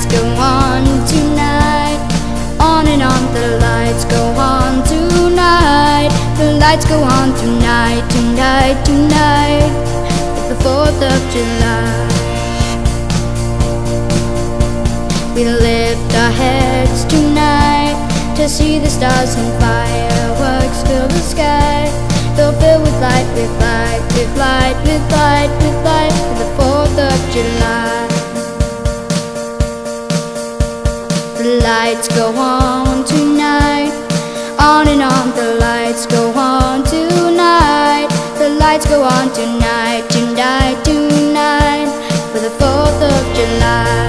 lights go on tonight. On and on the lights go on tonight. The lights go on tonight, tonight, tonight. It's the 4th of July. We lift our heads tonight to see the stars and fireworks fill the sky. They'll fill with light, with light, with light, with light, with light, for the 4th of July. The lights go on tonight. On and on the lights go on tonight. The lights go on tonight, tonight, tonight, for the 4th of July.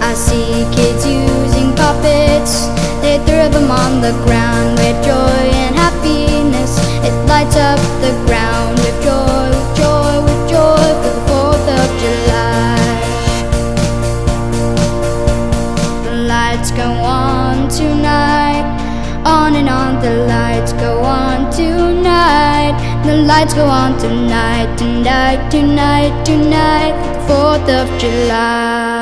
I see kids using puppets. They throw them on the ground with joy and happiness. It lights up the ground with joy, with joy, with joy, for the 4th of July. The lights go on tonight. On and on the lights go on tonight. The lights go on tonight, tonight, tonight, tonight, 4th of July.